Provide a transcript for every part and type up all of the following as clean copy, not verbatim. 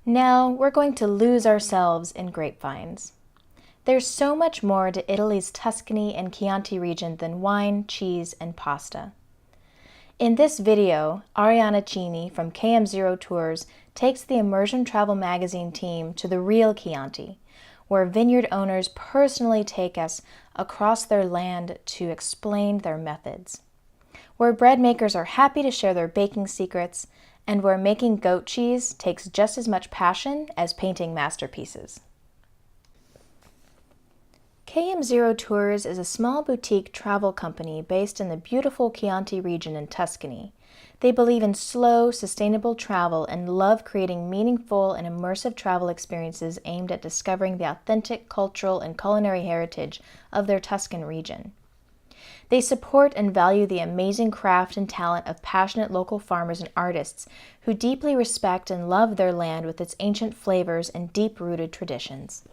Now we're going to lose ourselves in grapevines. There's so much more to Italy's Tuscany and Chianti region than wine, cheese, and pasta. In this video, Arianna Cini from KM0 Tours takes the Immersion Travel Magazine team to the real Chianti, where vineyard owners personally take us across their land to explain their methods, where bread makers are happy to share their baking secrets, and where making goat cheese takes just as much passion as painting masterpieces. KM0 Tours is a small boutique travel company based in the beautiful Chianti region in Tuscany. They believe in slow, sustainable travel and love creating meaningful and immersive travel experiences aimed at discovering the authentic cultural and culinary heritage of their Tuscan region. They support and value the amazing craft and talent of passionate local farmers and artists who deeply respect and love their land with its ancient flavors and deep-rooted traditions.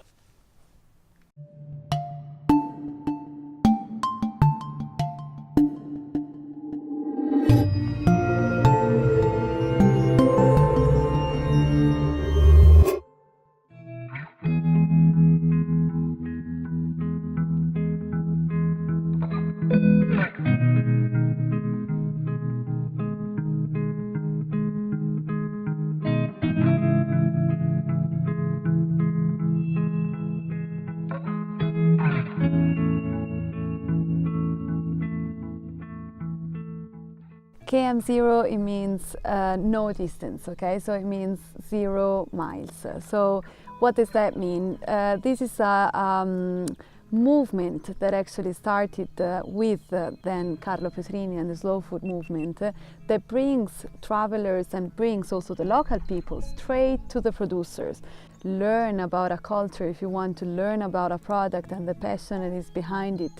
KM0, it means no distance, okay? So it means 0 miles. So what does that mean? This is a movement that actually started with then Carlo Petrini and the slow food movement that brings travelers and brings also the local people straight to the producers. Learn about a culture if you want to learn about a product and the passion that is behind it.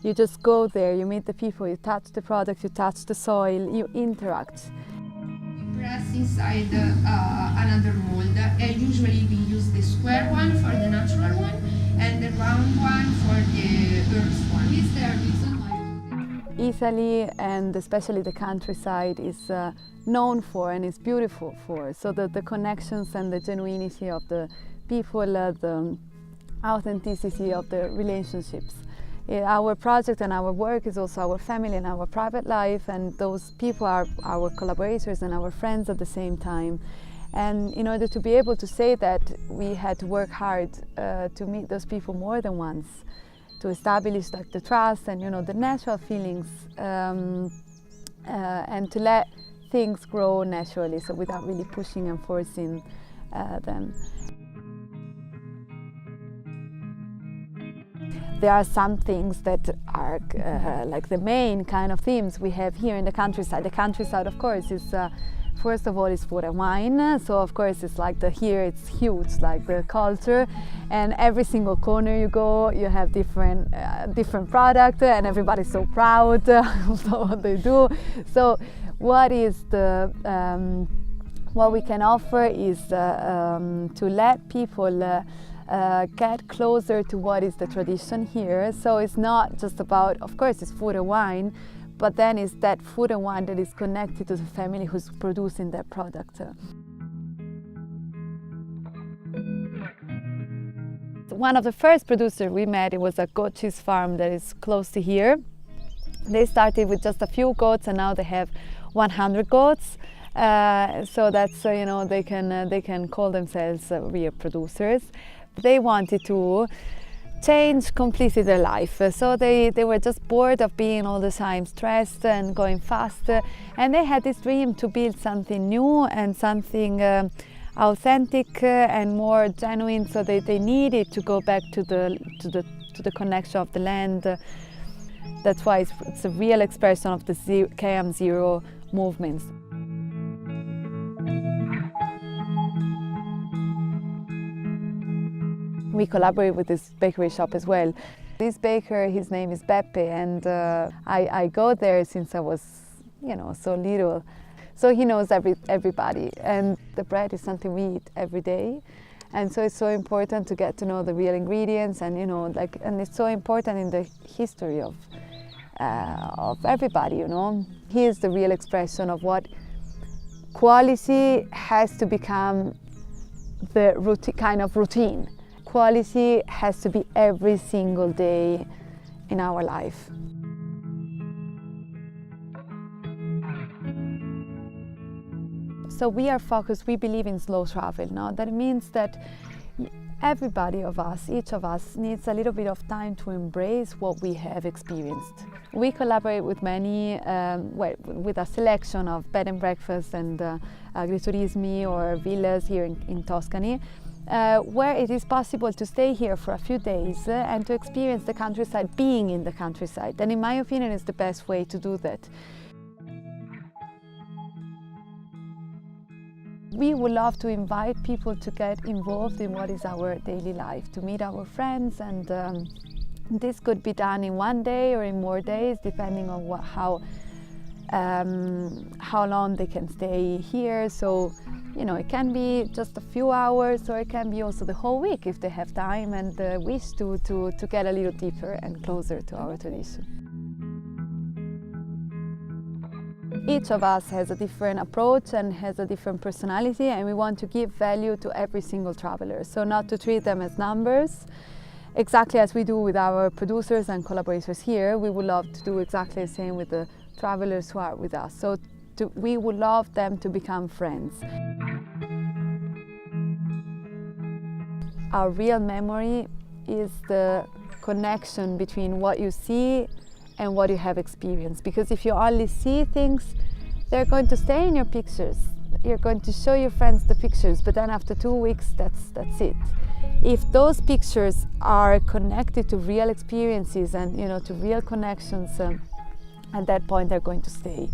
You just go there, you meet the people, you touch the product, you touch the soil, you interact. Press inside another mold. Usually we use the square one for the natural one and the round one for the earth one. Is there a reason why? Italy, and especially the countryside, is known for and is beautiful for. So the connections and the genuinity of the people, the authenticity of the relationships. Our project and our work is also our family and our private life, and those people are our collaborators and our friends at the same time. And in order to be able to say that, we had to work hard to meet those people more than once, to establish like the trust and the natural feelings, and to let things grow naturally, so without really pushing and forcing them. There are some things that are like the main kind of themes we have here in the countryside. The countryside, of course, is first of all is food and wine. So of course it's like here it's huge, like the culture, and every single corner you go, you have different product, and everybody's so proud of what they do. So what is the what we can offer is to let people get closer to what is the tradition here. So it's not just about, of course, it's food and wine, but then it's that food and wine that is connected to the family who's producing that product. One of the first producers we met, it was a goat cheese farm that is close to here. They started with just a few goats, and now they have 100 goats. So that's they can call themselves real producers. They wanted to change completely their life, so they were just bored of being all the time stressed and going fast, and they had this dream to build something new and something authentic and more genuine. So they needed to go back to the connection of the land. That's why it's a real expression of the KM0 movements. We collaborate with this bakery shop as well. This baker, his name is Beppe, and I go there since I was, so little. So he knows everybody, and the bread is something we eat every day. And so it's so important to get to know the real ingredients, and and it's so important in the history of everybody. He is the real expression of what quality has to become the kind of routine. Quality has to be every single day in our life. So we are focused, we believe in slow travel. Now that means that everybody of us, each of us, needs a little bit of time to embrace what we have experienced. We collaborate with many, with a selection of bed and breakfast and agriturismi or villas here in Tuscany, where it is possible to stay here for a few days and to experience the countryside, being in the countryside. And in my opinion, it's the best way to do that. We would love to invite people to get involved in what is our daily life, to meet our friends, and this could be done in one day or in more days, depending on how long they can stay here. So, you know, it can be just a few hours, or it can be also the whole week if they have time and wish to get a little deeper and closer to our tradition. Each of us has a different approach and has a different personality, and we want to give value to every single traveler. So not to treat them as numbers, exactly as we do with our producers and collaborators here. We would love to do exactly the same with the travelers who are with us. So we would love them to become friends. Our real memory is the connection between what you see and what you have experienced. Because if you only see things, they're going to stay in your pictures. You're going to show your friends the pictures, but then after 2 weeks, that's it. If those pictures are connected to real experiences and, you know, to real connections, at that point they're going to stay.